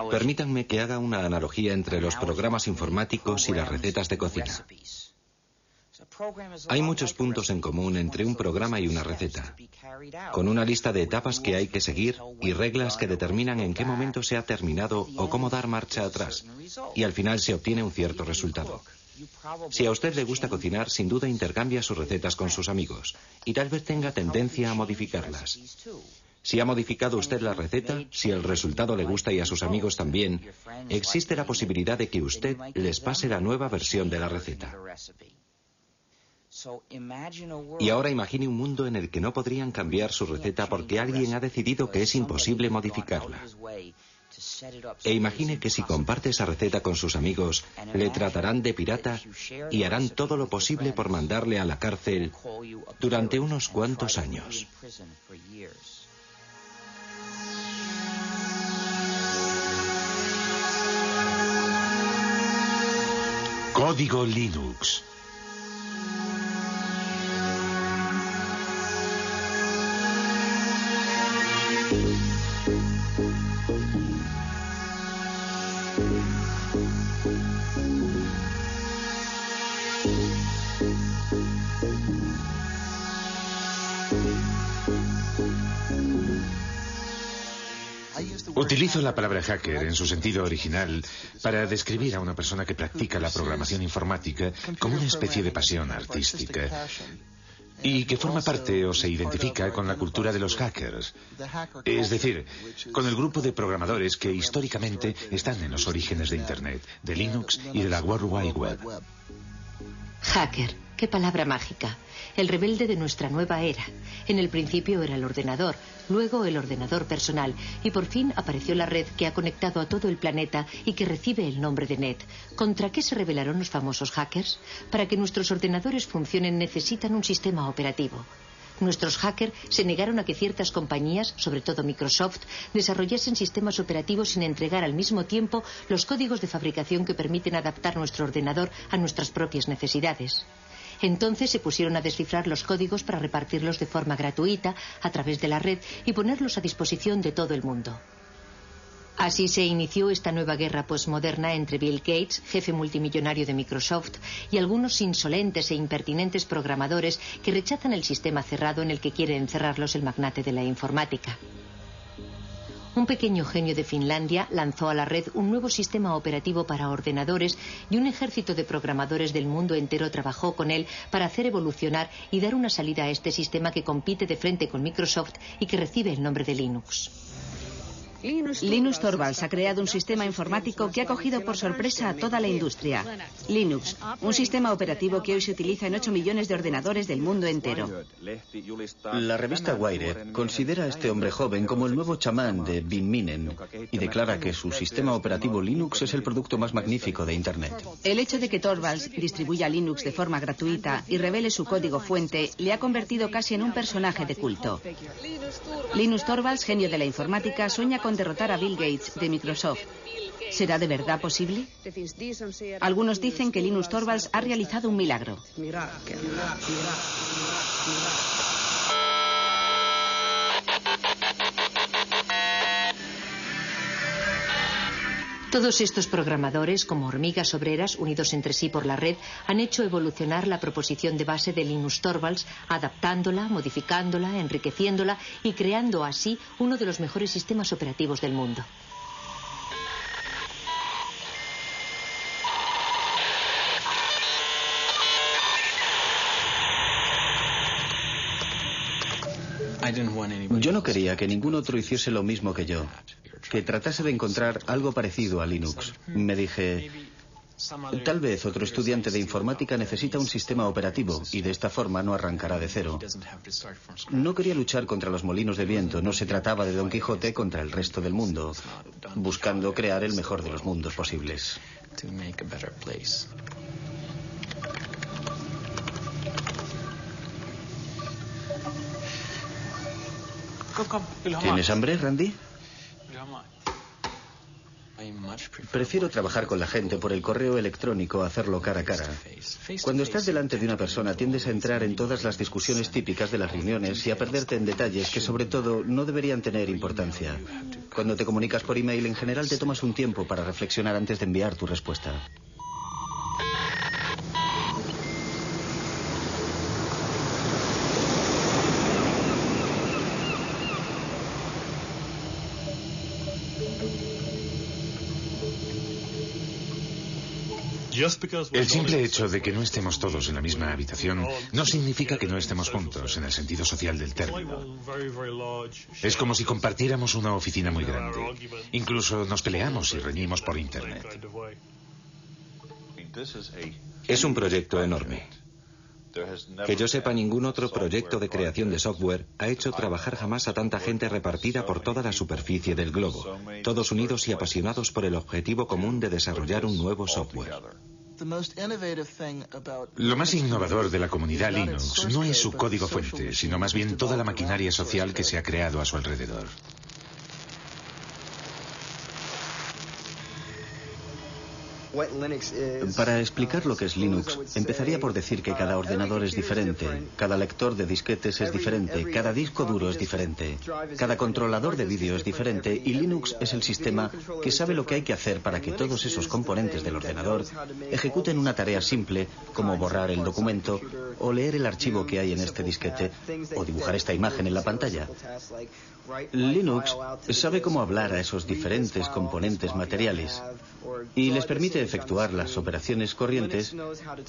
Permítanme que haga una analogía entre los programas informáticos y las recetas de cocina. Hay muchos puntos en común entre un programa y una receta, con una lista de etapas que hay que seguir y reglas que determinan en qué momento se ha terminado o cómo dar marcha atrás, y al final se obtiene un cierto resultado. Si a usted le gusta cocinar, sin duda intercambia sus recetas con sus amigos, y tal vez tenga tendencia a modificarlas. Si ha modificado usted la receta, si el resultado le gusta y a sus amigos también, existe la posibilidad de que usted les pase la nueva versión de la receta. Y ahora imagine un mundo en el que no podrían cambiar su receta porque alguien ha decidido que es imposible modificarla. E imagine que si comparte esa receta con sus amigos, le tratarán de pirata y harán todo lo posible por mandarle a la cárcel durante unos cuantos años. Código Linux. Utilizo la palabra hacker en su sentido original para describir a una persona que practica la programación informática como una especie de pasión artística y que forma parte o se identifica con la cultura de los hackers, es decir, con el grupo de programadores que históricamente están en los orígenes de Internet, de Linux y de la World Wide Web. Hacker, qué palabra mágica. El rebelde de nuestra nueva era. En el principio era el ordenador, luego el ordenador personal y por fin apareció la red que ha conectado a todo el planeta y que recibe el nombre de Net. ¿Contra qué se rebelaron los famosos hackers? Para que nuestros ordenadores funcionen necesitan un sistema operativo. Nuestros hackers se negaron a que ciertas compañías, sobre todo Microsoft, desarrollasen sistemas operativos sin entregar al mismo tiempo los códigos de fabricación que permiten adaptar nuestro ordenador a nuestras propias necesidades. Entonces se pusieron a descifrar los códigos para repartirlos de forma gratuita a través de la red y ponerlos a disposición de todo el mundo. Así se inició esta nueva guerra posmoderna entre Bill Gates, jefe multimillonario de Microsoft, y algunos insolentes e impertinentes programadores que rechazan el sistema cerrado en el que quiere encerrarlos el magnate de la informática. Un pequeño genio de Finlandia lanzó a la red un nuevo sistema operativo para ordenadores y un ejército de programadores del mundo entero trabajó con él para hacer evolucionar y dar una salida a este sistema que compite de frente con Microsoft y que recibe el nombre de Linux. Linus Torvalds ha creado un sistema informático que ha cogido por sorpresa a toda la industria. Linux, un sistema operativo que hoy se utiliza en 8 millones de ordenadores del mundo entero. La revista Wired considera a este hombre joven como el nuevo chamán de Bin Minen y declara que su sistema operativo Linux es el producto más magnífico de Internet. El hecho de que Torvalds distribuya Linux de forma gratuita y revele su código fuente le ha convertido casi en un personaje de culto. Linus Torvalds, genio de la informática, sueña con derrotar a Bill Gates de Microsoft. ¿Será de verdad posible? Algunos dicen que Linus Torvalds ha realizado un milagro. Todos estos programadores, como hormigas obreras unidos entre sí por la red, han hecho evolucionar la proposición de base de Linus Torvalds, adaptándola, modificándola, enriqueciéndola y creando así uno de los mejores sistemas operativos del mundo. Yo no quería que ningún otro hiciese lo mismo que yo, que tratase de encontrar algo parecido a Linux. Me dije, tal vez otro estudiante de informática necesita un sistema operativo y de esta forma no arrancará de cero. No quería luchar contra los molinos de viento, no se trataba de Don Quijote contra el resto del mundo, buscando crear el mejor de los mundos posibles. ¿Tienes hambre, Randy? Prefiero trabajar con la gente por el correo electrónico a hacerlo cara a cara. Cuando estás delante de una persona tiendes a entrar en todas las discusiones típicas de las reuniones y a perderte en detalles que sobre todo no deberían tener importancia. Cuando te comunicas por email en general te tomas un tiempo para reflexionar antes de enviar tu respuesta. El simple hecho de que no estemos todos en la misma habitación no significa que no estemos juntos en el sentido social del término. Es como si compartiéramos una oficina muy grande. Incluso nos peleamos y reñimos por Internet. Es un proyecto enorme. Que yo sepa, ningún otro proyecto de creación de software ha hecho trabajar jamás a tanta gente repartida por toda la superficie del globo, todos unidos y apasionados por el objetivo común de desarrollar un nuevo software. Lo más innovador de la comunidad Linux no es su código fuente, sino más bien toda la maquinaria social que se ha creado a su alrededor. Para explicar lo que es Linux, empezaría por decir que cada ordenador es diferente, cada lector de disquetes es diferente, cada disco duro es diferente, cada controlador de vídeo es diferente y Linux es el sistema que sabe lo que hay que hacer para que todos esos componentes del ordenador ejecuten una tarea simple como borrar el documento o leer el archivo que hay en este disquete o dibujar esta imagen en la pantalla. Linux sabe cómo hablar a esos diferentes componentes materiales y les permite efectuar las operaciones corrientes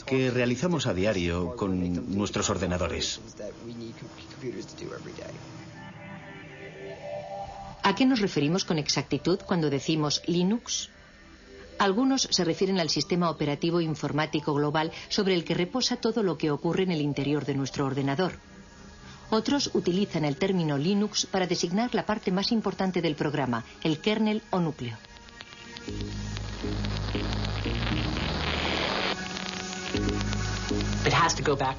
que realizamos a diario con nuestros ordenadores. ¿A qué nos referimos con exactitud cuando decimos Linux? Algunos se refieren al sistema operativo informático global sobre el que reposa todo lo que ocurre en el interior de nuestro ordenador. Otros utilizan el término Linux para designar la parte más importante del programa, el kernel o núcleo.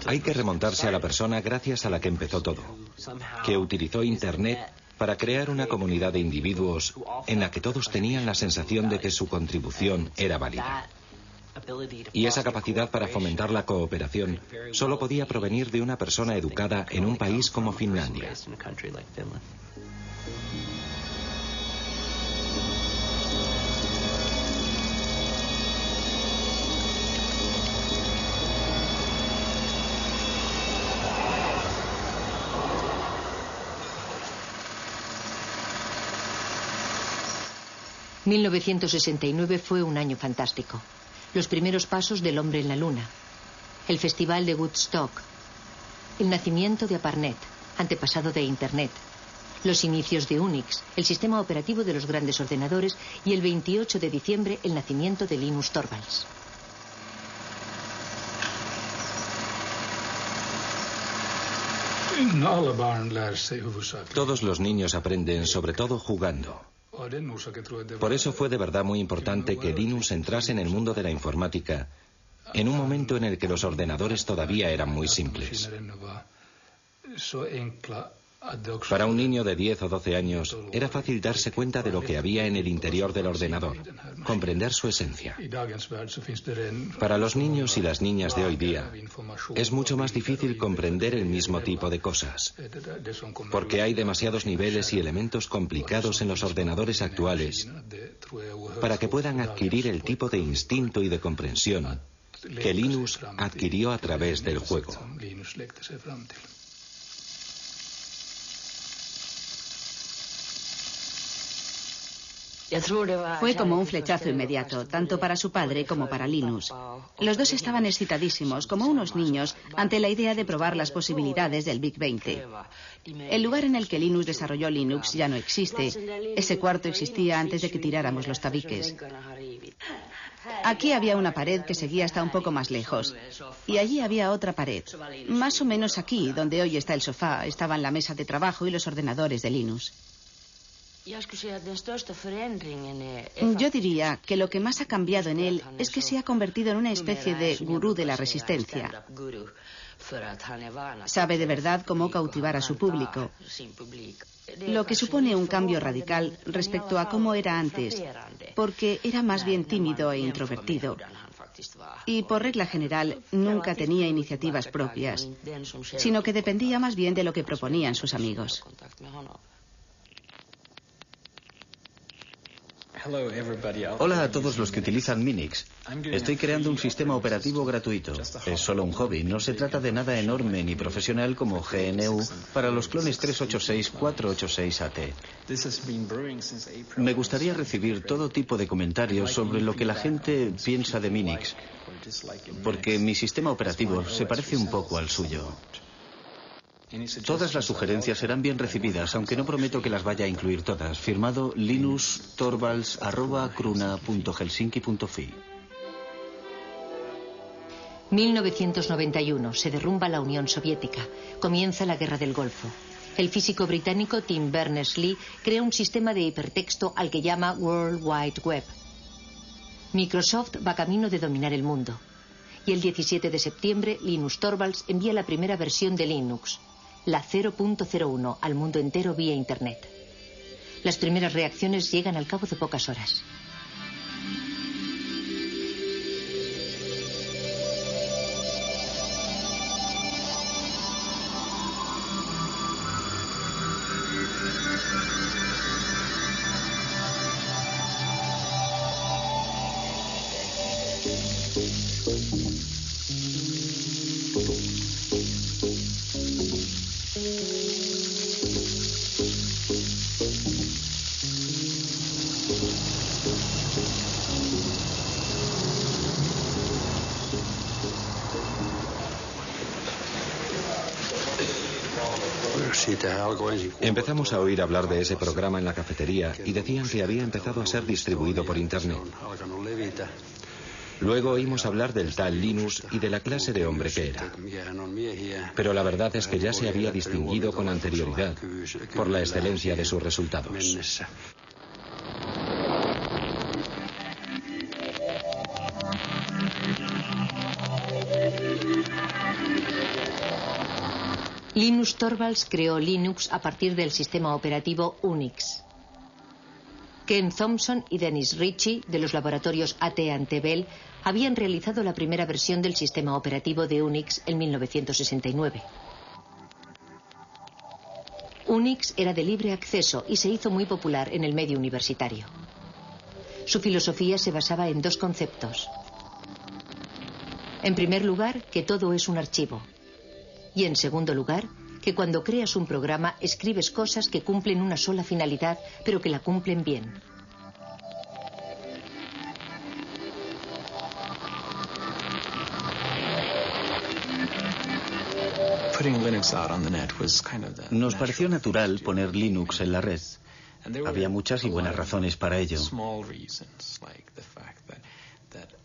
Hay que remontarse a la persona gracias a la que empezó todo, que utilizó Internet para crear una comunidad de individuos en la que todos tenían la sensación de que su contribución era válida. Y esa capacidad para fomentar la cooperación solo podía provenir de una persona educada en un país como Finlandia. ...1969 fue un año fantástico. Los primeros pasos del hombre en la luna, el festival de Woodstock, el nacimiento de ARPANET, antepasado de Internet, los inicios de Unix, el sistema operativo de los grandes ordenadores, y el 28 de diciembre el nacimiento de Linus Torvalds. Todos los niños aprenden, sobre todo jugando. Por eso fue de verdad muy importante que Linus entrase en el mundo de la informática en un momento en el que los ordenadores todavía eran muy simples. Para un niño de 10 o 12 años era fácil darse cuenta de lo que había en el interior del ordenador, comprender su esencia. Para los niños y las niñas de hoy día es mucho más difícil comprender el mismo tipo de cosas, porque hay demasiados niveles y elementos complicados en los ordenadores actuales para que puedan adquirir el tipo de instinto y de comprensión que Linus adquirió a través del juego. Fue como un flechazo inmediato, tanto para su padre como para Linus. Los dos estaban excitadísimos, como unos niños, ante la idea de probar las posibilidades del Big 20. El lugar en el que Linus desarrolló Linux ya no existe. Ese cuarto existía antes de que tiráramos los tabiques. Aquí había una pared que seguía hasta un poco más lejos. Y allí había otra pared. Más o menos aquí, donde hoy está el sofá, estaban la mesa de trabajo y los ordenadores de Linus. Yo diría que lo que más ha cambiado en él es que se ha convertido en una especie de gurú de la resistencia. Sabe de verdad cómo cautivar a su público, lo que supone un cambio radical respecto a cómo era antes, porque era más bien tímido e introvertido. Y por regla general nunca tenía iniciativas propias, sino que dependía más bien de lo que proponían sus amigos. Hola a todos los que utilizan Minix. Estoy creando un sistema operativo gratuito. Es solo un hobby, no se trata de nada enorme ni profesional como GNU para los clones 386-486-AT. Me gustaría recibir todo tipo de comentarios sobre lo que la gente piensa de Minix, porque mi sistema operativo se parece un poco al suyo. Todas las sugerencias serán bien recibidas, aunque no prometo que las vaya a incluir todas. Firmado linustorvalds@cruna.helsinki.fi. 1991. Se derrumba la Unión Soviética. Comienza la Guerra del Golfo. El físico británico Tim Berners-Lee crea un sistema de hipertexto al que llama World Wide Web. Microsoft va camino de dominar el mundo. Y el 17 de septiembre, Linus Torvalds envía la primera versión de Linux, la 0.01, al mundo entero vía Internet. Las primeras reacciones llegan al cabo de pocas horas. Empezamos a oír hablar de ese programa en la cafetería y decían que había empezado a ser distribuido por Internet. Luego oímos hablar del tal Linus y de la clase de hombre que era. Pero la verdad es que ya se había distinguido con anterioridad por la excelencia de sus resultados. Linus Torvalds creó Linux a partir del sistema operativo Unix. Ken Thompson y Dennis Ritchie, de los laboratorios AT&T Bell, habían realizado la primera versión del sistema operativo de Unix en 1969. Unix era de libre acceso y se hizo muy popular en el medio universitario. Su filosofía se basaba en dos conceptos. En primer lugar, que todo es un archivo. Y en segundo lugar, que cuando creas un programa escribes cosas que cumplen una sola finalidad, pero que la cumplen bien. Nos pareció natural poner Linux en la red. Había muchas y buenas razones para ello.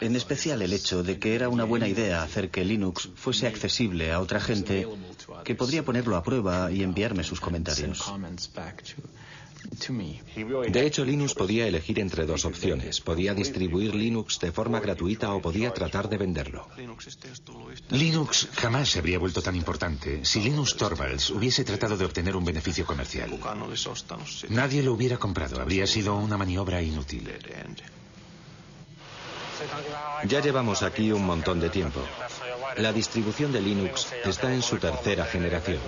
En especial el hecho de que era una buena idea hacer que Linux fuese accesible a otra gente que podría ponerlo a prueba y enviarme sus comentarios. De hecho, Linus podía elegir entre dos opciones. Podía distribuir Linux de forma gratuita o podía tratar de venderlo. Linux jamás se habría vuelto tan importante si Linus Torvalds hubiese tratado de obtener un beneficio comercial. Nadie lo hubiera comprado. Habría sido una maniobra inútil. Ya llevamos aquí un montón de tiempo. La distribución de Linux está en su tercera generación.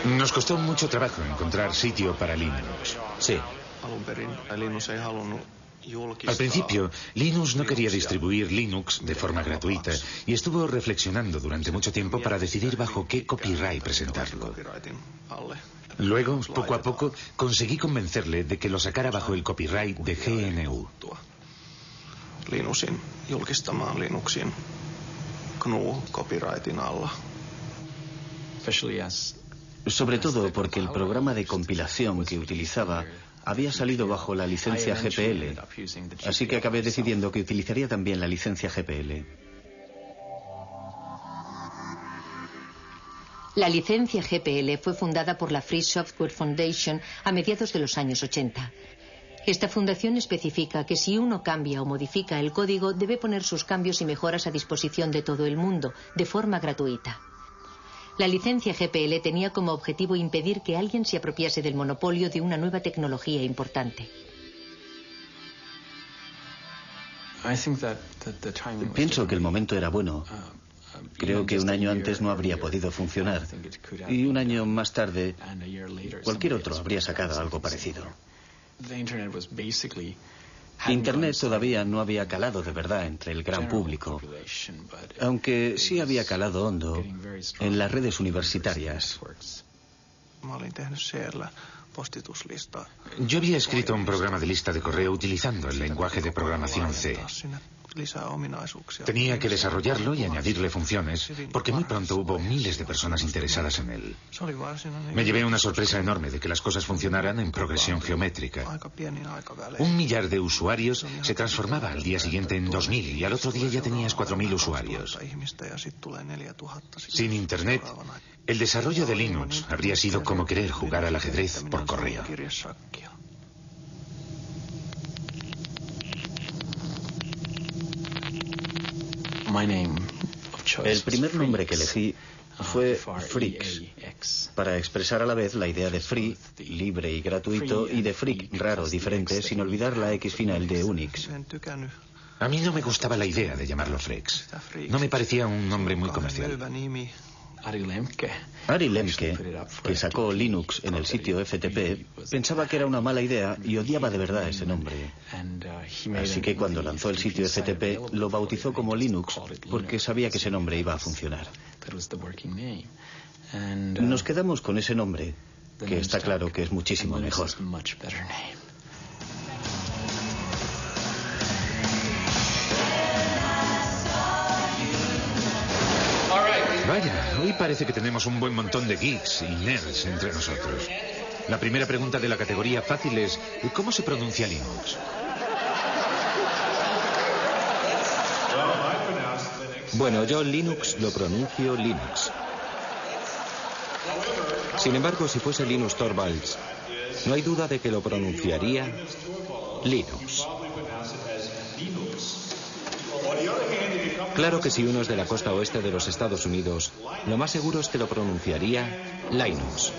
Nos costó mucho trabajo encontrar sitio para Linux. Sí. Al principio, Linus no quería distribuir Linux de forma gratuita y estuvo reflexionando durante mucho tiempo para decidir bajo qué copyright presentarlo. Luego, poco a poco, conseguí convencerle de que lo sacara bajo el copyright de GNU. Linusin julkistamaan Linuxin GNU-copyrightin alla. Sobre todo porque el programa de compilación que utilizaba había salido bajo la licencia GPL, así que acabé decidiendo que utilizaría también la licencia GPL. La licencia GPL fue fundada por la Free Software Foundation a mediados de los años 80. Esta fundación especifica que si uno cambia o modifica el código, debe poner sus cambios y mejoras a disposición de todo el mundo, de forma gratuita. La licencia GPL tenía como objetivo impedir que alguien se apropiase del monopolio de una nueva tecnología importante. Pienso que el momento era bueno. Creo que un año antes no habría podido funcionar. Y un año más tarde, cualquier otro habría sacado algo parecido. Internet todavía no había calado de verdad entre el gran público, aunque sí había calado hondo en las redes universitarias. Yo había escrito un programa de lista de correo utilizando el lenguaje de programación C. Tenía que desarrollarlo y añadirle funciones, porque muy pronto hubo miles de personas interesadas en él. Me llevé una sorpresa enorme de que las cosas funcionaran en progresión geométrica. 1 millar de usuarios se transformaba al día siguiente en 2000 y al otro día ya tenías 4000 usuarios. Sin Internet, el desarrollo de Linux habría sido como querer jugar al ajedrez por correo. El primer nombre que elegí fue Freaks, para expresar a la vez la idea de free, libre y gratuito, y de freak, raro, diferente, sin olvidar la X final de Unix. A mí no me gustaba la idea de llamarlo Freaks. No me parecía un nombre muy comercial. Ari Lemke, que sacó Linux en el sitio FTP, pensaba que era una mala idea y odiaba de verdad ese nombre. Así que cuando lanzó el sitio FTP lo bautizó como Linux porque sabía que ese nombre iba a funcionar. Nos quedamos con ese nombre, que está claro que es muchísimo mejor. Vaya, hoy parece que tenemos un buen montón de geeks y nerds entre nosotros. La primera pregunta de la categoría fácil es, ¿cómo se pronuncia Linux? Bueno, yo Linux lo pronuncio Linux. Sin embargo, si fuese Linus Torvalds, no hay duda de que lo pronunciaría Linux. Claro que si uno es de la costa oeste de los Estados Unidos, lo más seguro es que lo pronunciaría Linux.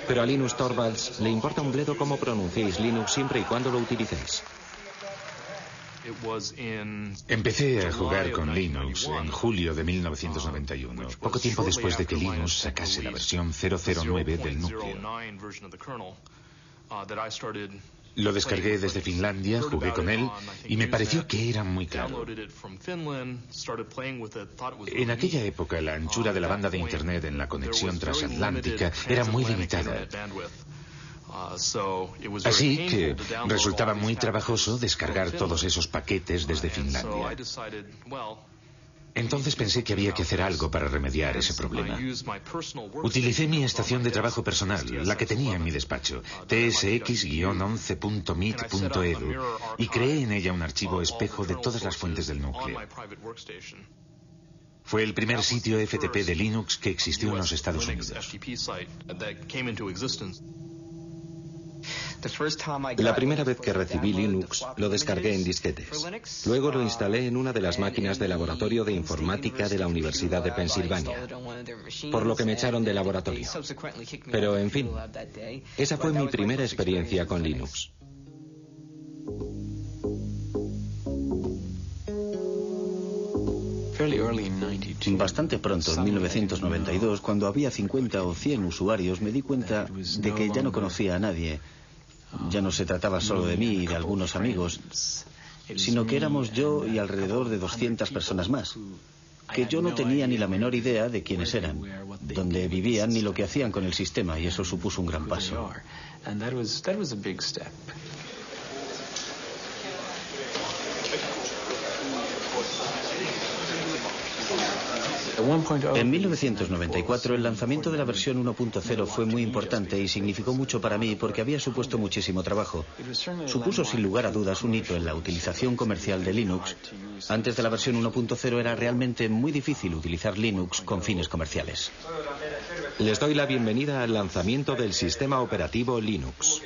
Pero a Linus Torvalds le importa un bledo cómo pronunciéis Linux siempre y cuando lo utilicéis. Empecé a jugar con Linux en julio de 1991, poco tiempo después de que Linux sacase la versión 009 del núcleo. Lo descargué desde Finlandia, jugué con él y me pareció que era muy claro. En aquella época la anchura de la banda de Internet en la conexión transatlántica era muy limitada. Así que resultaba muy trabajoso descargar todos esos paquetes desde Finlandia. Entonces pensé que había que hacer algo para remediar ese problema. Utilicé mi estación de trabajo personal, la que tenía en mi despacho, tsx-11.meet.edu, y creé en ella un archivo espejo de todas las fuentes del núcleo. Fue el primer sitio FTP de Linux que existió en los Estados Unidos. La primera vez que recibí Linux, lo descargué en disquetes. Luego lo instalé en una de las máquinas de laboratorio de informática de la Universidad de Pensilvania, por lo que me echaron del laboratorio. Pero, en fin, esa fue mi primera experiencia con Linux. Bastante pronto, en 1992, cuando había 50 o 100 usuarios, me di cuenta de que ya no conocía a nadie. Ya no se trataba solo de mí y de algunos amigos, sino que éramos yo y alrededor de 200 personas más, que yo no tenía ni la menor idea de quiénes eran, dónde vivían ni lo que hacían con el sistema, y eso supuso un gran paso. En 1994 el lanzamiento de la versión 1.0 fue muy importante y significó mucho para mí porque había supuesto muchísimo trabajo. Supuso sin lugar a dudas un hito en la utilización comercial de Linux. Antes de la versión 1.0 era realmente muy difícil utilizar Linux con fines comerciales. Les doy la bienvenida al lanzamiento del sistema operativo Linux.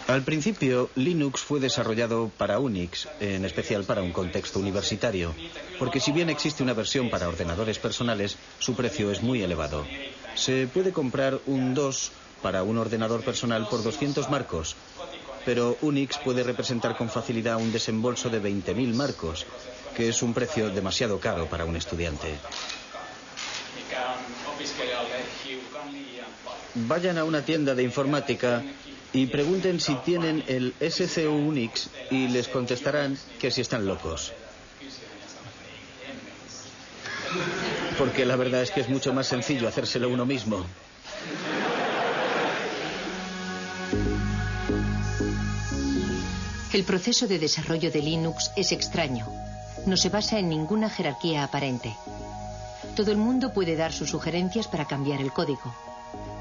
Al principio, Linux fue desarrollado para Unix, en especial para un contexto universitario, porque si bien existe una versión para ordenadores personales, su precio es muy elevado. Se puede comprar un DOS para un ordenador personal por 200 marcos, pero Unix puede representar con facilidad un desembolso de 20.000 marcos, que es un precio demasiado caro para un estudiante. Vayan a una tienda de informática y pregunten si tienen el SCU Unix y les contestarán que si están locos. Porque la verdad es que es mucho más sencillo hacérselo uno mismo. El proceso de desarrollo de Linux es extraño. No se basa en ninguna jerarquía aparente. Todo el mundo puede dar sus sugerencias para cambiar el código.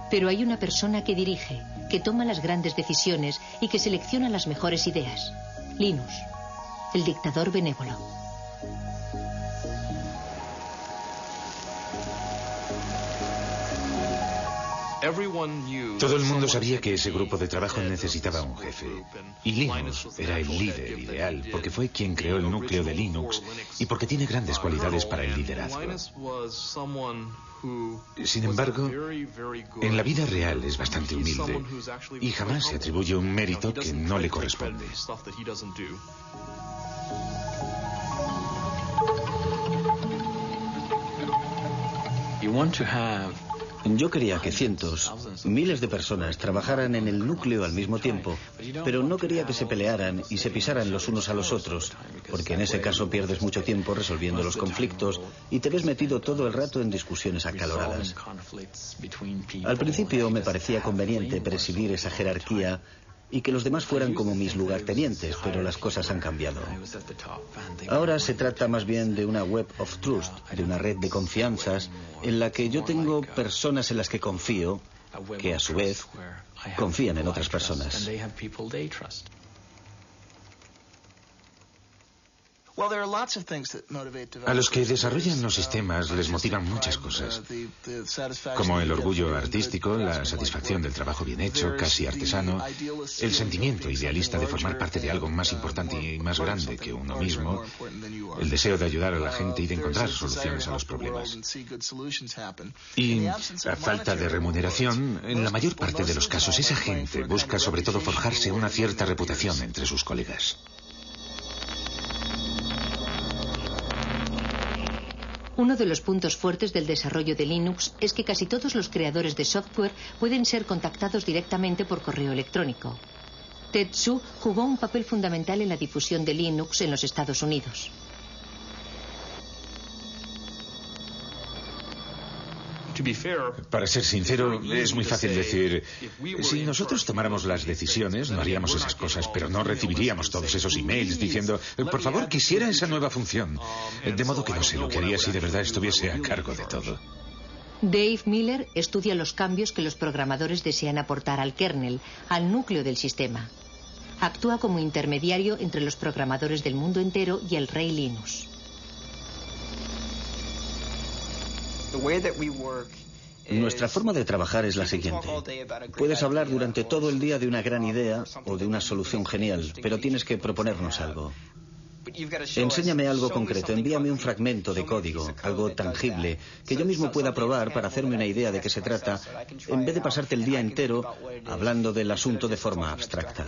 Pero hay una persona que dirige, que toma las grandes decisiones y que selecciona las mejores ideas. Linus, el dictador benévolo. Todo el mundo sabía que ese grupo de trabajo necesitaba un jefe. Y Linus era el líder ideal, porque fue quien creó el núcleo de Linux y porque tiene grandes cualidades para el liderazgo. Sin embargo, en la vida real es bastante humilde y jamás se atribuye un mérito que no le corresponde. Yo quería que cientos, miles de personas trabajaran en el núcleo al mismo tiempo, pero no quería que se pelearan y se pisaran los unos a los otros, porque en ese caso pierdes mucho tiempo resolviendo los conflictos y te ves metido todo el rato en discusiones acaloradas. Al principio me parecía conveniente presidir esa jerarquía y que los demás fueran como mis lugartenientes, pero las cosas han cambiado. Ahora se trata más bien de una web of trust, de una red de confianzas en la que yo tengo personas en las que confío, que a su vez confían en otras personas. A los que desarrollan los sistemas les motivan muchas cosas, como el orgullo artístico, la satisfacción del trabajo bien hecho, casi artesano, el sentimiento idealista de formar parte de algo más importante y más grande que uno mismo, el deseo de ayudar a la gente y de encontrar soluciones a los problemas. Y a falta de remuneración, en la mayor parte de los casos esa gente busca sobre todo forjarse una cierta reputación entre sus colegas. Uno de los puntos fuertes del desarrollo de Linux es que casi todos los creadores de software pueden ser contactados directamente por correo electrónico. Tetsu jugó un papel fundamental en la difusión de Linux en los Estados Unidos. Para ser sincero, es muy fácil decir, si nosotros tomáramos las decisiones, no haríamos esas cosas, pero no recibiríamos todos esos emails diciendo, por favor, quisiera esa nueva función. De modo que no sé lo que haría si de verdad estuviese a cargo de todo. Dave Miller estudia los cambios que los programadores desean aportar al kernel, al núcleo del sistema. Actúa como intermediario entre los programadores del mundo entero y el rey Linus. Nuestra forma de trabajar es la siguiente. Puedes hablar durante todo el día de una gran idea o de una solución genial, pero tienes que proponernos algo. Enséñame algo concreto, envíame un fragmento de código, algo tangible, que yo mismo pueda probar para hacerme una idea de qué se trata, en vez de pasarte el día entero hablando del asunto de forma abstracta.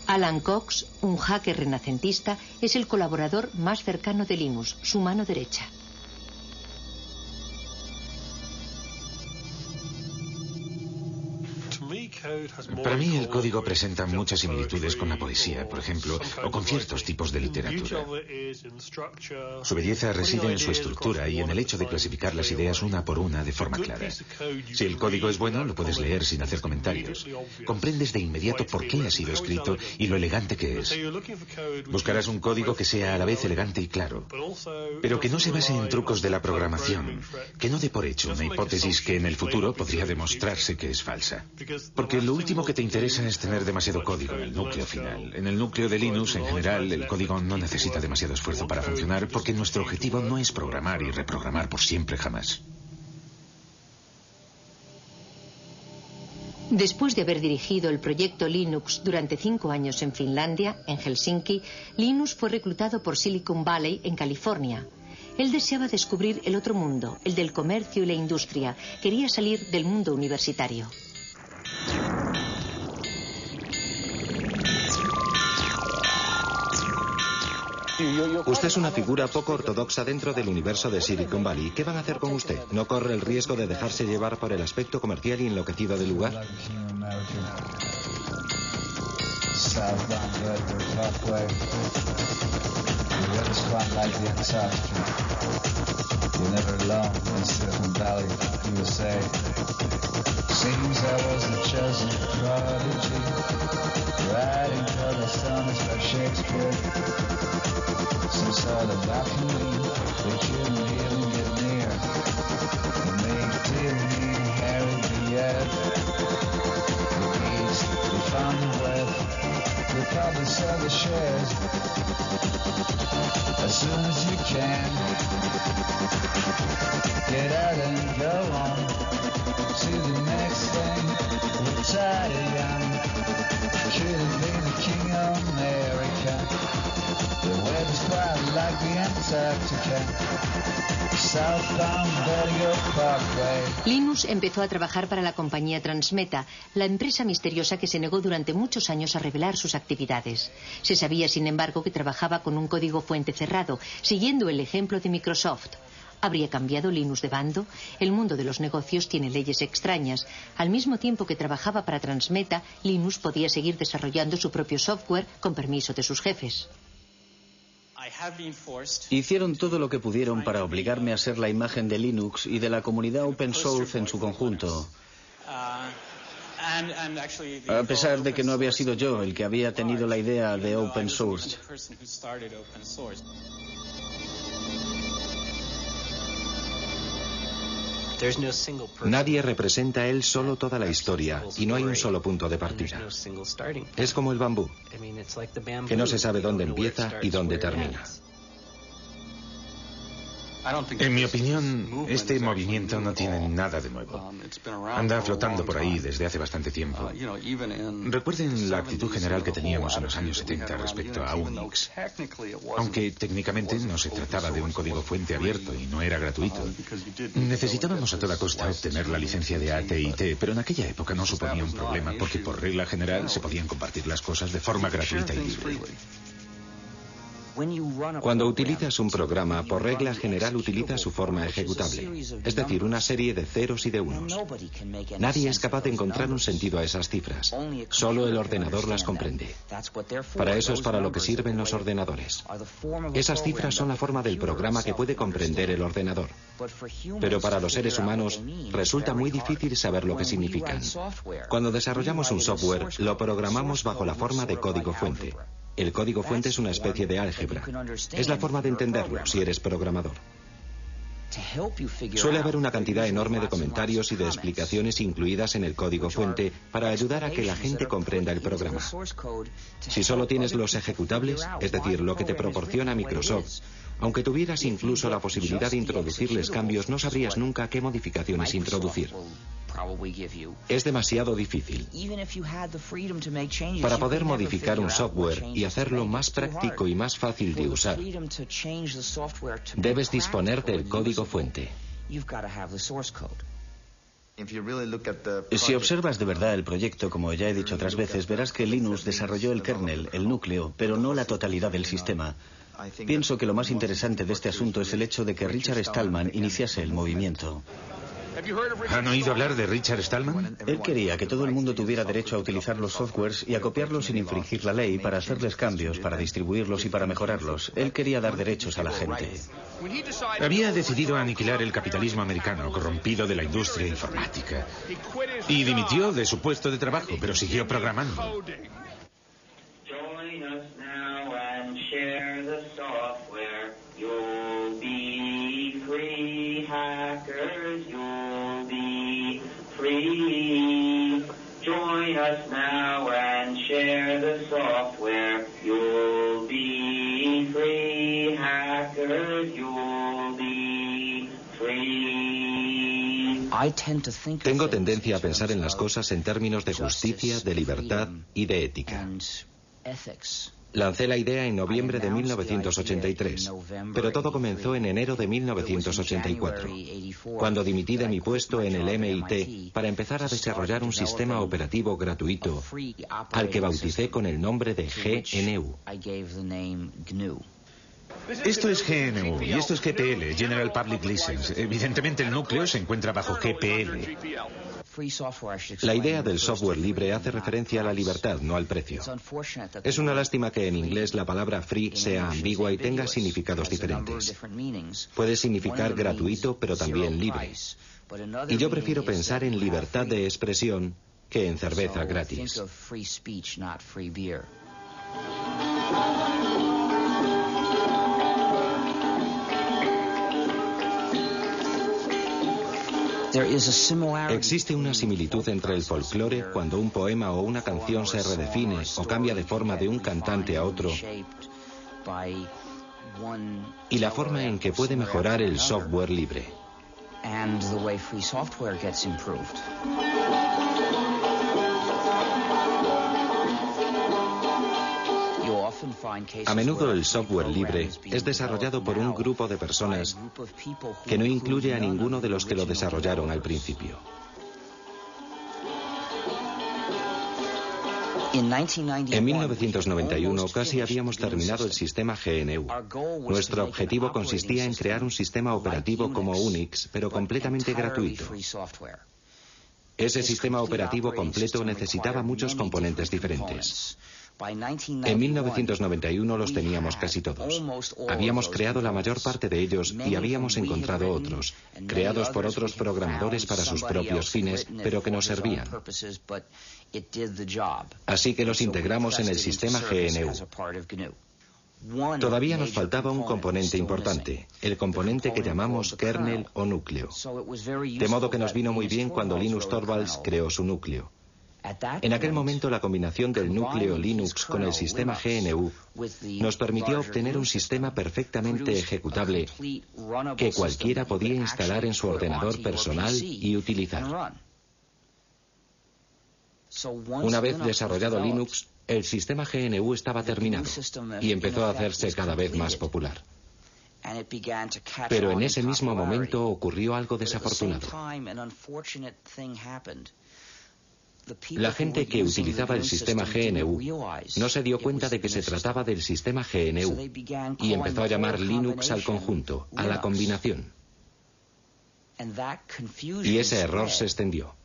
Alan Cox, un hacker renacentista, es el colaborador más cercano de Linus, su mano derecha. Para mí el código presenta muchas similitudes con la poesía, por ejemplo, o con ciertos tipos de literatura. Su belleza reside en su estructura y en el hecho de clasificar las ideas una por una de forma clara. Si el código es bueno, lo puedes leer sin hacer comentarios. Comprendes de inmediato por qué ha sido escrito y lo elegante que es. Buscarás un código que sea a la vez elegante y claro, pero que no se base en trucos de la programación, que no dé por hecho una hipótesis que en el futuro podría demostrarse que es falsa. Porque lo último que te interesa es tener demasiado código en el núcleo final. En el núcleo de Linux, en general, el código no necesita demasiado esfuerzo para funcionar porque nuestro objetivo no es programar y reprogramar por siempre jamás. Después de haber dirigido el proyecto Linux durante 5 años en Finlandia, en Helsinki, Linus fue reclutado por Silicon Valley, en California. Él deseaba descubrir el otro mundo, el del comercio y la industria. Quería salir del mundo universitario. Usted es una figura poco ortodoxa dentro del universo de Silicon Valley. ¿Qué van a hacer con usted? ¿No corre el riesgo de dejarse llevar por el aspecto comercial y enloquecido del lugar? Seems I was the chosen prodigy, riding till the sun is like Shakespeare. Some sort of alchemy, they couldn't even get near. And they didn't Harry Beard. The beast, they found the web, they probably sell the shares. As soon as you can, get out and go on. To the next thing, retire young. Could have been the king of America. The weather's quite like the Antarctica. Southbound Bellevue Parkway. Linus empezó a trabajar para la compañía Transmeta, la empresa misteriosa que se negó durante muchos años a revelar sus actividades. Se sabía, sin embargo, que trabajaba con un código fuente cerrado, siguiendo el ejemplo de Microsoft. ¿Habría cambiado Linus de bando? El mundo de los negocios tiene leyes extrañas. Al mismo tiempo que trabajaba para Transmeta, Linus podía seguir desarrollando su propio software con permiso de sus jefes. Hicieron todo lo que pudieron para obligarme a ser la imagen de Linux y de la comunidad open source en su conjunto. A pesar de que no había sido yo el que había tenido la idea de open source. Nadie representa él solo toda la historia y no hay un solo punto de partida. Es como el bambú, que no se sabe dónde empieza y dónde termina. En mi opinión, este movimiento no tiene nada de nuevo. Anda flotando por ahí desde hace bastante tiempo. Recuerden la actitud general que teníamos en los años 70 respecto a Unix. Aunque técnicamente no se trataba de un código fuente abierto y no era gratuito. Necesitábamos a toda costa obtener la licencia de AT&T, pero en aquella época no suponía un problema porque por regla general se podían compartir las cosas de forma gratuita y libre. Cuando utilizas un programa, por regla general utiliza su forma ejecutable, es decir, una serie de ceros y de unos. Nadie es capaz de encontrar un sentido a esas cifras. Solo el ordenador las comprende. Para eso es para lo que sirven los ordenadores. Esas cifras son la forma del programa que puede comprender el ordenador. Pero para los seres humanos resulta muy difícil saber lo que significan. Cuando desarrollamos un software, lo programamos bajo la forma de código fuente. El código fuente es una especie de álgebra. Es la forma de entenderlo si eres programador. Suele haber una cantidad enorme de comentarios y de explicaciones incluidas en el código fuente para ayudar a que la gente comprenda el programa. Si solo tienes los ejecutables, es decir, lo que te proporciona Microsoft, aunque tuvieras incluso la posibilidad de introducirles cambios, no sabrías nunca qué modificaciones introducir. Es demasiado difícil. Para poder modificar un software y hacerlo más práctico y más fácil de usar, debes disponer del código fuente. Si observas de verdad el proyecto, como ya he dicho otras veces, verás que Linus desarrolló el kernel, el núcleo, pero no la totalidad del sistema. Pienso que lo más interesante de este asunto es el hecho de que Richard Stallman iniciase el movimiento. ¿Han oído hablar de Richard Stallman? Él quería que todo el mundo tuviera derecho a utilizar los softwares y a copiarlos sin infringir la ley, para hacerles cambios, para distribuirlos y para mejorarlos. Él quería dar derechos a la gente. Había decidido aniquilar el capitalismo americano corrompido de la industria informática. Y dimitió de su puesto de trabajo, pero siguió programando. Join us now and share the software. You'll be free, hackers. You'll be free. Tengo tendencia a pensar en las cosas en términos de justicia, de libertad y de ética. Lancé la idea en noviembre de 1983, pero todo comenzó en enero de 1984, cuando dimití de mi puesto en el MIT para empezar a desarrollar un sistema operativo gratuito, al que bauticé con el nombre de GNU. Esto es GNU y esto es GPL, General Public License. Evidentemente el núcleo se encuentra bajo GPL. La idea del software libre hace referencia a la libertad, no al precio. Es una lástima que en inglés la palabra free sea ambigua y tenga significados diferentes. Puede significar gratuito, pero también libre. Y yo prefiero pensar en libertad de expresión que en cerveza gratis. Existe una similitud entre el folclore cuando un poema o una canción se redefine o cambia de forma de un cantante a otro y la forma en que puede mejorar el software libre. A menudo el software libre es desarrollado por un grupo de personas que no incluye a ninguno de los que lo desarrollaron al principio. En 1991 casi habíamos terminado el sistema GNU. Nuestro objetivo consistía en crear un sistema operativo como Unix, pero completamente gratuito. Ese sistema operativo completo necesitaba muchos componentes diferentes. En 1991 los teníamos casi todos. Habíamos creado la mayor parte de ellos y habíamos encontrado otros, creados por otros programadores para sus propios fines, pero que nos servían. Así que los integramos en el sistema GNU. Todavía nos faltaba un componente importante, el componente que llamamos kernel o núcleo. De modo que nos vino muy bien cuando Linus Torvalds creó su núcleo. En aquel momento la combinación del núcleo Linux con el sistema GNU nos permitió obtener un sistema perfectamente ejecutable que cualquiera podía instalar en su ordenador personal y utilizar. Una vez desarrollado Linux, el sistema GNU estaba terminado y empezó a hacerse cada vez más popular. Pero en ese mismo momento ocurrió algo desafortunado. La gente que utilizaba el sistema GNU no se dio cuenta de que se trataba del sistema GNU y empezó a llamar Linux al conjunto, a la combinación. Y ese error se extendió.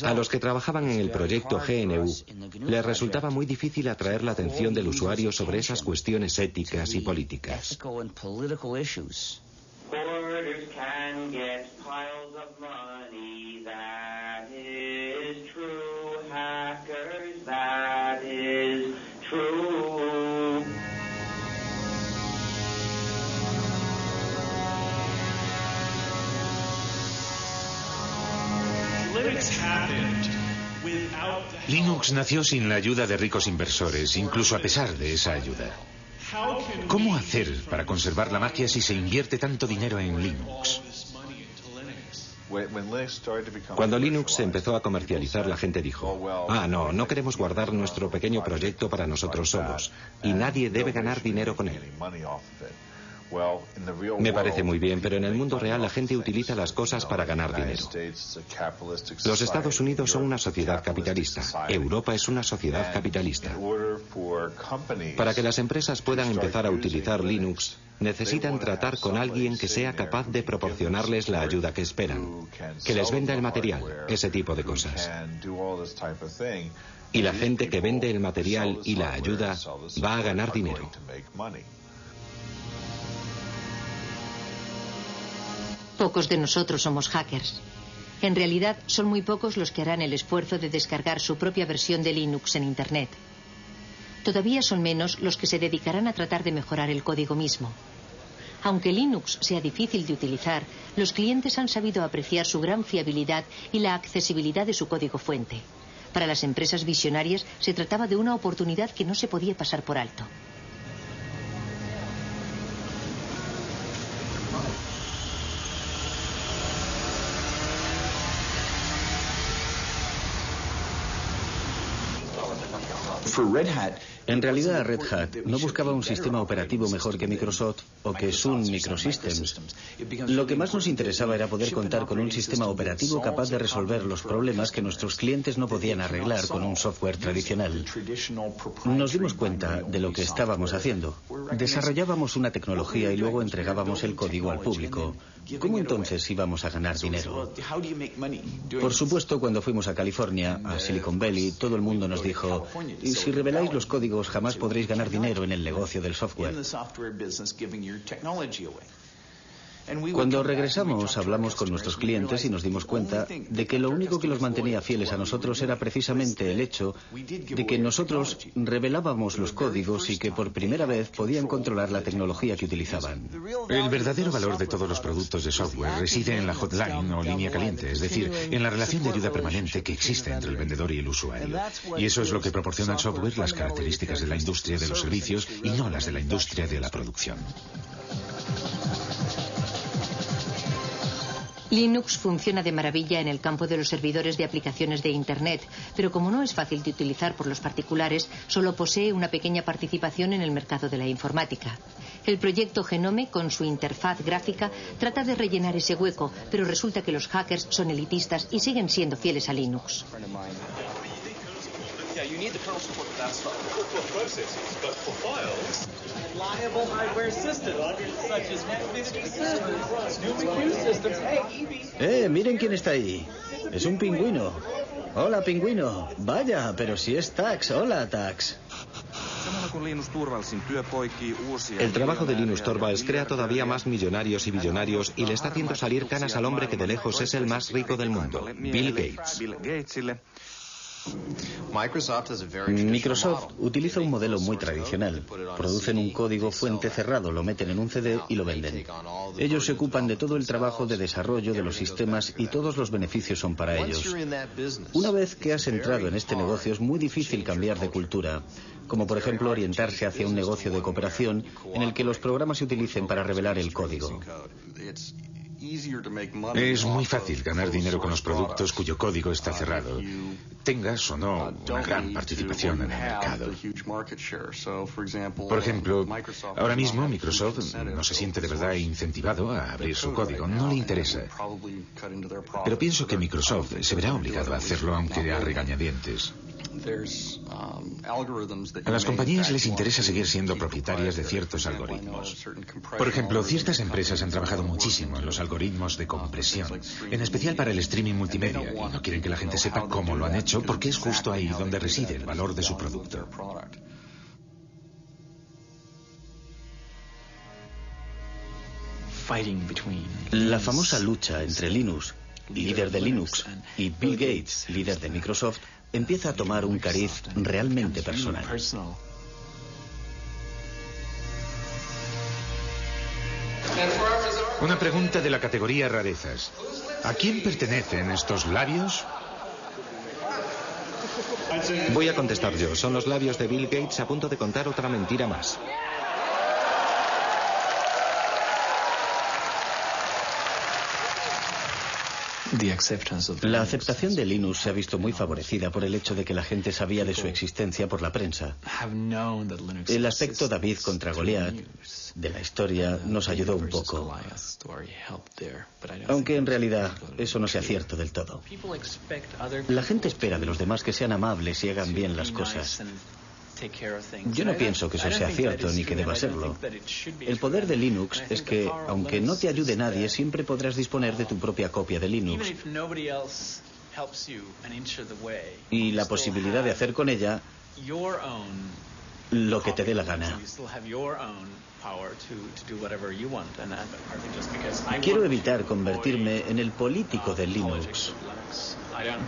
A los que trabajaban en el proyecto GNU les resultaba muy difícil atraer la atención del usuario sobre esas cuestiones éticas y políticas. Linux nació sin la ayuda de ricos inversores, incluso a pesar de esa ayuda. ¿Cómo hacer para conservar la magia si se invierte tanto dinero en Linux? Cuando Linux se empezó a comercializar, la gente dijo, no queremos guardar nuestro pequeño proyecto para nosotros solos, y nadie debe ganar dinero con él. Me parece muy bien, pero en el mundo real la gente utiliza las cosas para ganar dinero. Los Estados Unidos son una sociedad capitalista. Europa es una sociedad capitalista. Para que las empresas puedan empezar a utilizar Linux, necesitan tratar con alguien que sea capaz de proporcionarles la ayuda que esperan, que les venda el material, ese tipo de cosas. Y la gente que vende el material y la ayuda va a ganar dinero. Pocos de nosotros somos hackers. En realidad, son muy pocos los que harán el esfuerzo de descargar su propia versión de Linux en Internet. Todavía son menos los que se dedicarán a tratar de mejorar el código mismo. Aunque Linux sea difícil de utilizar, los clientes han sabido apreciar su gran fiabilidad y la accesibilidad de su código fuente. Para las empresas visionarias se trataba de una oportunidad que no se podía pasar por alto. En realidad, Red Hat no buscaba un sistema operativo mejor que Microsoft o que Sun Microsystems. Lo que más nos interesaba era poder contar con un sistema operativo capaz de resolver los problemas que nuestros clientes no podían arreglar con un software tradicional. Nos dimos cuenta de lo que estábamos haciendo. Desarrollábamos una tecnología y luego entregábamos el código al público. ¿Cómo entonces íbamos a ganar dinero? Por supuesto, cuando fuimos a California, a Silicon Valley, todo el mundo nos dijo: y si reveláis los códigos, jamás podréis ganar dinero en el negocio del software. Cuando regresamos, hablamos con nuestros clientes y nos dimos cuenta de que lo único que los mantenía fieles a nosotros era precisamente el hecho de que nosotros revelábamos los códigos y que por primera vez podían controlar la tecnología que utilizaban. El verdadero valor de todos los productos de software reside en la hotline o línea caliente, es decir, en la relación de ayuda permanente que existe entre el vendedor y el usuario. Y eso es lo que proporciona el software las características de la industria de los servicios y no las de la industria de la producción. Linux funciona de maravilla en el campo de los servidores de aplicaciones de Internet, pero como no es fácil de utilizar por los particulares, solo posee una pequeña participación en el mercado de la informática. El proyecto Genome, con su interfaz gráfica, trata de rellenar ese hueco, pero resulta que los hackers son elitistas y siguen siendo fieles a Linux. Miren quién está ahí. Es un pingüino. Hola, pingüino. Vaya, pero si es Tax. Hola, Tax. El trabajo de Linus Torvalds crea todavía más millonarios y billonarios y le está haciendo salir canas al hombre que de lejos es el más rico del mundo, Bill Gates. Microsoft utiliza un modelo muy tradicional. Producen un código fuente cerrado, lo meten en un CD y lo venden. Ellos se ocupan de todo el trabajo de desarrollo de los sistemas y todos los beneficios son para ellos. Una vez que has entrado en este negocio es muy difícil cambiar de cultura, como por ejemplo orientarse hacia un negocio de cooperación en el que los programas se utilicen para revelar el código. Es muy fácil ganar dinero con los productos cuyo código está cerrado, tengas o no una gran participación en el mercado. Por ejemplo, ahora mismo Microsoft no se siente de verdad incentivado a abrir su código, no le interesa. Pero pienso que Microsoft se verá obligado a hacerlo aunque a regañadientes. A las compañías les interesa seguir siendo propietarias de ciertos algoritmos. Por ejemplo, ciertas empresas han trabajado muchísimo en los algoritmos de compresión, en especial para el streaming multimedia, y no quieren que la gente sepa cómo lo han hecho porque es justo ahí donde reside el valor de su producto. La famosa lucha entre Linus, líder de Linux, y Bill Gates, líder de Microsoft, empieza a tomar un cariz realmente personal. Una pregunta de la categoría rarezas. ¿A quién pertenecen estos labios? Voy a contestar yo. Son los labios de Bill Gates a punto de contar otra mentira más. La aceptación de Linux se ha visto muy favorecida por el hecho de que la gente sabía de su existencia por la prensa. El aspecto David contra Goliat de la historia nos ayudó un poco, aunque en realidad eso no sea cierto del todo. La gente espera de los demás que sean amables y hagan bien las cosas. Yo no pienso que eso sea cierto ni que deba serlo. El poder de Linux es que, aunque no te ayude nadie, siempre podrás disponer de tu propia copia de Linux. Y la posibilidad de hacer con ella lo que te dé la gana. Quiero evitar convertirme en el político de Linux.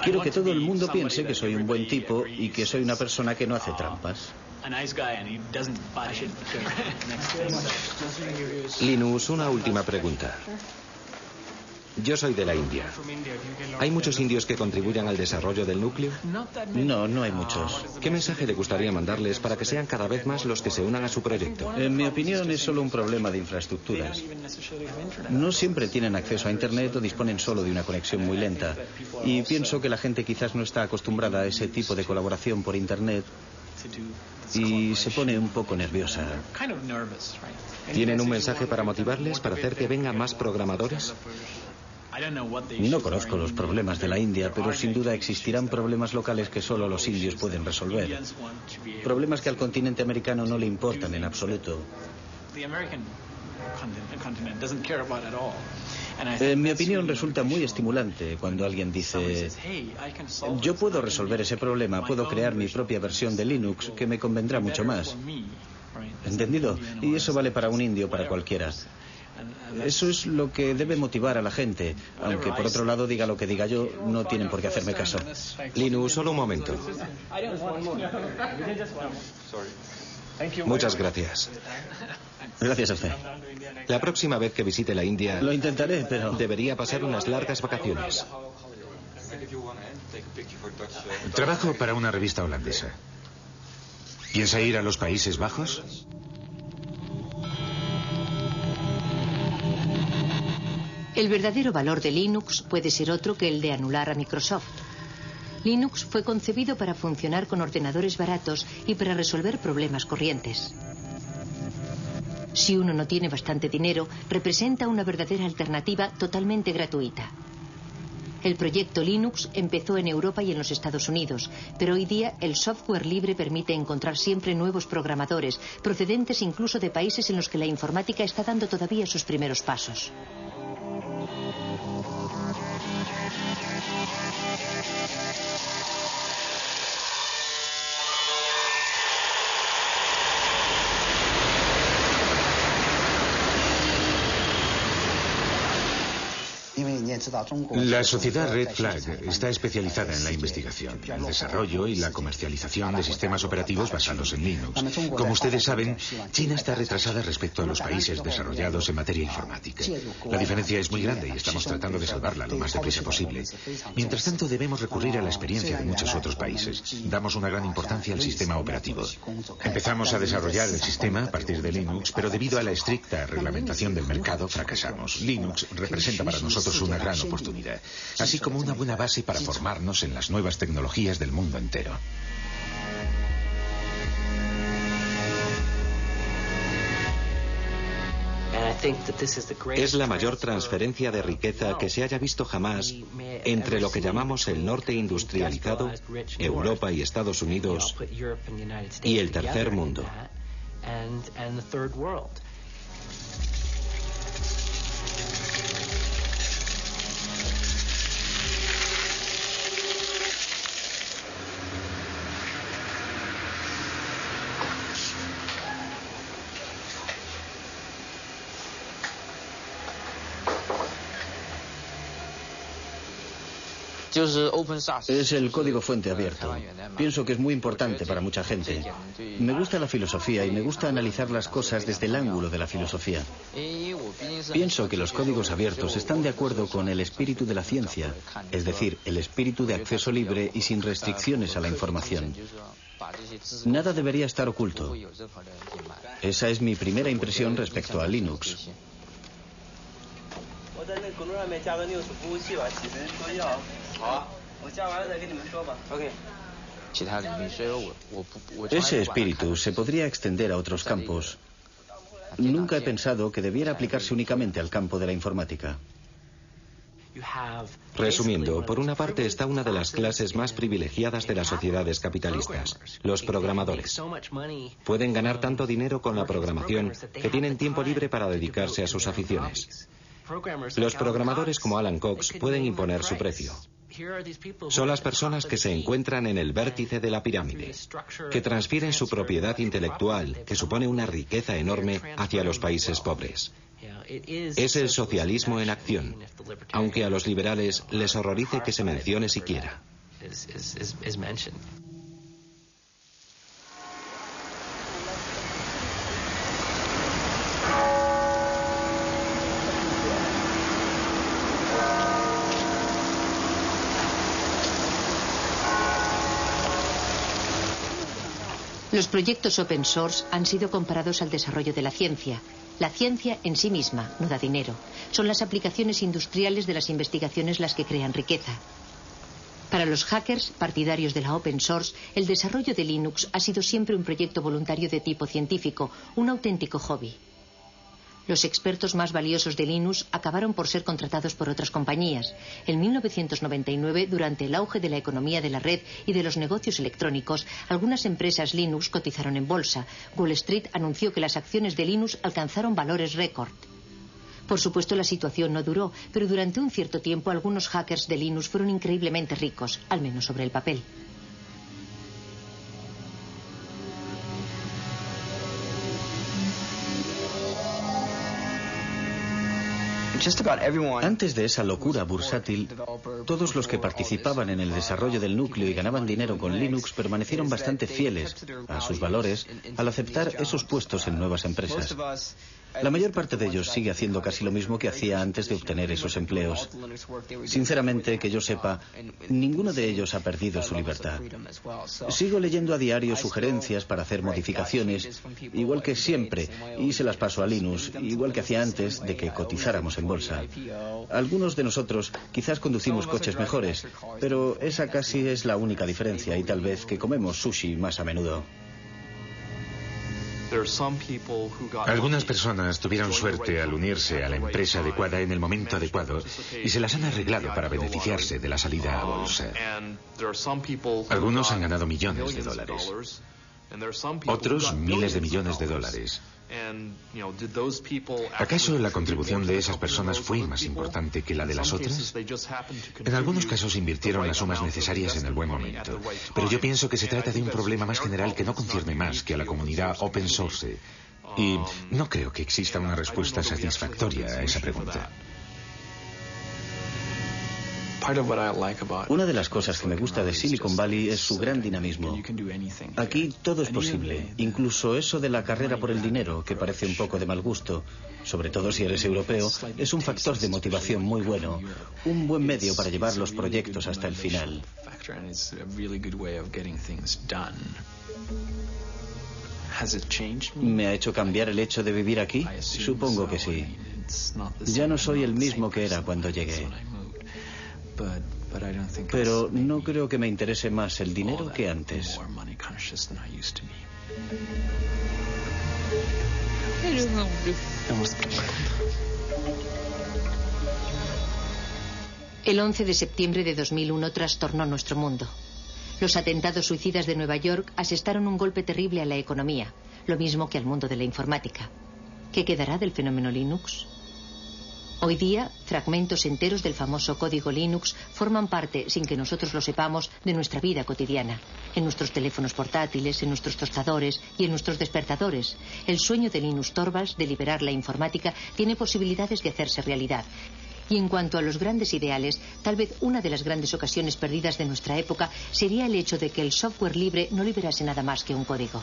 Quiero que todo el mundo piense que soy un buen tipo y que soy una persona que no hace trampas. Linus, una última pregunta. Yo soy de la India. ¿Hay muchos indios que contribuyan al desarrollo del núcleo? No, no hay muchos. ¿Qué mensaje le gustaría mandarles para que sean cada vez más los que se unan a su proyecto? En mi opinión es solo un problema de infraestructuras. No siempre tienen acceso a Internet o disponen solo de una conexión muy lenta. Y pienso que la gente quizás no está acostumbrada a ese tipo de colaboración por Internet y se pone un poco nerviosa. ¿Tienen un mensaje para motivarles, para hacer que vengan más programadores? No conozco los problemas de la India, pero sin duda existirán problemas locales que solo los indios pueden resolver. Problemas que al continente americano no le importan en absoluto. En mi opinión resulta muy estimulante cuando alguien dice: yo puedo resolver ese problema, puedo crear mi propia versión de Linux que me convendrá mucho más. ¿Entendido? Y eso vale para un indio, para cualquiera. Eso es lo que debe motivar a la gente, aunque por otro lado diga lo que diga yo, no tienen por qué hacerme caso. Linus, solo un momento. Muchas gracias. Gracias a usted. La próxima vez que visite la India... Lo intentaré, pero... debería pasar unas largas vacaciones. Trabajo para una revista holandesa. ¿Piensa ir a los Países Bajos? El verdadero valor de Linux puede ser otro que el de anular a Microsoft. Linux fue concebido para funcionar con ordenadores baratos y para resolver problemas corrientes. Si uno no tiene bastante dinero, representa una verdadera alternativa totalmente gratuita. El proyecto Linux empezó en Europa y en los Estados Unidos, pero hoy día el software libre permite encontrar siempre nuevos programadores, procedentes incluso de países en los que la informática está dando todavía sus primeros pasos. La sociedad Red Flag está especializada en la investigación, el desarrollo y la comercialización de sistemas operativos basados en Linux. Como ustedes saben, China está retrasada respecto a los países desarrollados en materia informática. La diferencia es muy grande y estamos tratando de salvarla lo más deprisa posible. Mientras tanto, debemos recurrir a la experiencia de muchos otros países. Damos una gran importancia al sistema operativo. Empezamos a desarrollar el sistema a partir de Linux, pero debido a la estricta reglamentación del mercado, fracasamos. Linux representa para nosotros una gran oportunidad, así como una buena base para formarnos en las nuevas tecnologías del mundo entero. Es la mayor transferencia de riqueza que se haya visto jamás entre lo que llamamos el norte industrializado, Europa y Estados Unidos, y el tercer mundo. Es el código fuente abierto. Pienso que es muy importante para mucha gente. Me gusta la filosofía y me gusta analizar las cosas desde el ángulo de la filosofía. Pienso que los códigos abiertos están de acuerdo con el espíritu de la ciencia, es decir, el espíritu de acceso libre y sin restricciones a la información. Nada debería estar oculto. Esa es mi primera impresión respecto a Linux. Ese espíritu se podría extender a otros campos. Nunca he pensado que debiera aplicarse únicamente al campo de la informática. Resumiendo, por una parte está una de las clases más privilegiadas de las sociedades capitalistas, los programadores. Pueden ganar tanto dinero con la programación que tienen tiempo libre para dedicarse a sus aficiones. Los programadores como Alan Cox pueden imponer su precio. Son las personas que se encuentran en el vértice de la pirámide, que transfieren su propiedad intelectual, que supone una riqueza enorme, hacia los países pobres. Es el socialismo en acción, aunque a los liberales les horrorice que se mencione siquiera. Los proyectos open source han sido comparados al desarrollo de la ciencia. La ciencia en sí misma no da dinero. Son las aplicaciones industriales de las investigaciones las que crean riqueza. Para los hackers, partidarios de la open source, el desarrollo de Linux ha sido siempre un proyecto voluntario de tipo científico, un auténtico hobby. Los expertos más valiosos de Linux acabaron por ser contratados por otras compañías. En 1999, durante el auge de la economía de la red y de los negocios electrónicos, algunas empresas Linux cotizaron en bolsa. Wall Street anunció que las acciones de Linux alcanzaron valores récord. Por supuesto, la situación no duró, pero durante un cierto tiempo algunos hackers de Linux fueron increíblemente ricos, al menos sobre el papel. Antes de esa locura bursátil, todos los que participaban en el desarrollo del núcleo y ganaban dinero con Linux permanecieron bastante fieles a sus valores al aceptar esos puestos en nuevas empresas. La mayor parte de ellos sigue haciendo casi lo mismo que hacía antes de obtener esos empleos. Sinceramente, que yo sepa, ninguno de ellos ha perdido su libertad. Sigo leyendo a diario sugerencias para hacer modificaciones, igual que siempre, y se las paso a Linux, igual que hacía antes de que cotizáramos en bolsa. Algunos de nosotros quizás conducimos coches mejores, pero esa casi es la única diferencia, y tal vez que comemos sushi más a menudo. Algunas personas tuvieron suerte al unirse a la empresa adecuada en el momento adecuado y se las han arreglado para beneficiarse de la salida a bolsa. Algunos han ganado millones de dólares, otros miles de millones de dólares. ¿Acaso la contribución de esas personas fue más importante que la de las otras? En algunos casos invirtieron las sumas necesarias en el buen momento, pero yo pienso que se trata de un problema más general que no concierne más que a la comunidad open source, y no creo que exista una respuesta satisfactoria a esa pregunta. Una de las cosas que me gusta de Silicon Valley es su gran dinamismo. Aquí todo es posible, incluso eso de la carrera por el dinero, que parece un poco de mal gusto, sobre todo si eres europeo, es un factor de motivación muy bueno, un buen medio para llevar los proyectos hasta el final. ¿Me ha hecho cambiar el hecho de vivir aquí? Supongo que sí. Ya no soy el mismo que era cuando llegué. Pero no creo que me interese más el dinero que antes. El 11 de septiembre de 2001 trastornó nuestro mundo. Los atentados suicidas de Nueva York asestaron un golpe terrible a la economía, lo mismo que al mundo de la informática. ¿Qué quedará del fenómeno Linux? Hoy día, fragmentos enteros del famoso código Linux forman parte, sin que nosotros lo sepamos, de nuestra vida cotidiana. En nuestros teléfonos portátiles, en nuestros tostadores y en nuestros despertadores. El sueño de Linus Torvalds de liberar la informática tiene posibilidades de hacerse realidad. Y en cuanto a los grandes ideales, tal vez una de las grandes ocasiones perdidas de nuestra época sería el hecho de que el software libre no liberase nada más que un código.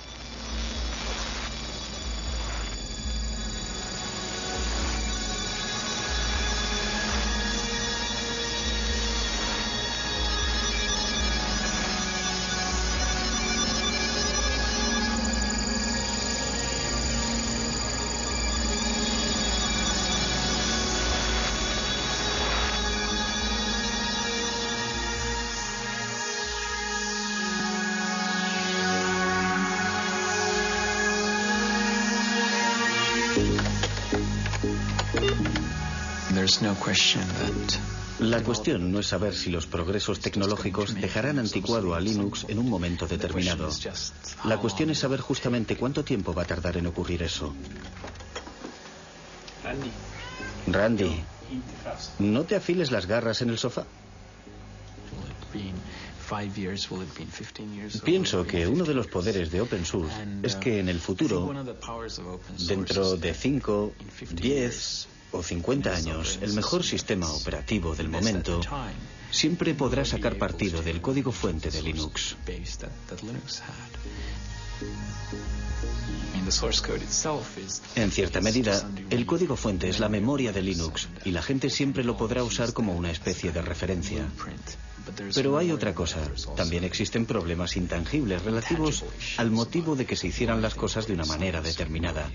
La cuestión no es saber si los progresos tecnológicos dejarán anticuado a Linux en un momento determinado. La cuestión es saber justamente cuánto tiempo va a tardar en ocurrir eso. Randy, ¿no te afiles las garras en el sofá? Pienso que uno de los poderes de open source es que en el futuro, dentro de 5, 10 o 50 años, el mejor sistema operativo del momento siempre podrá sacar partido del código fuente de Linux. En cierta medida, el código fuente es la memoria de Linux y la gente siempre lo podrá usar como una especie de referencia. Pero hay otra cosa. También existen problemas intangibles relativos al motivo de que se hicieran las cosas de una manera determinada.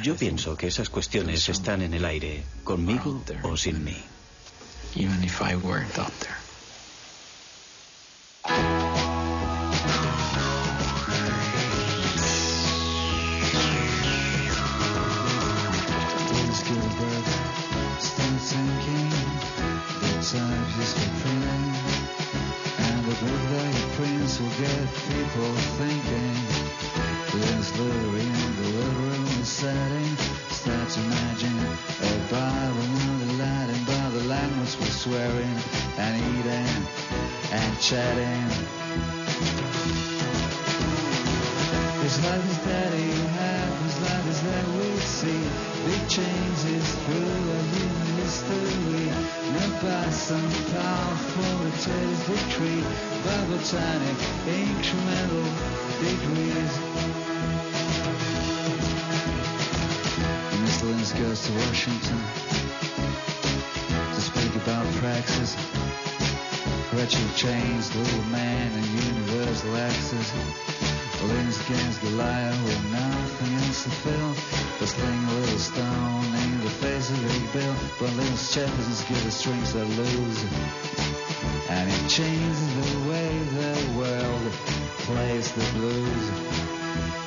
Yo pienso que esas cuestiones están en el aire, conmigo o sin mí. types is for printing, and the book that he prints will get people thinking. There's literary in the living room setting. Start to imagine a Bible, another Latin, by the language we're swearing and eating and chatting. His life is that he had, his life is that we see. Big changes through a human history, not by some powerful authoritative victory, by botanic incremental degrees. Mr. Linus goes to Washington to speak about praxis, Gretchen Chains, Little Man, and Universal Access. Linus against Goliath with nothing else to fill, but sling a little stone in the face of Big Bill. But Linus Jefferson's give the strings that lose, and it changes the way the world plays the blues.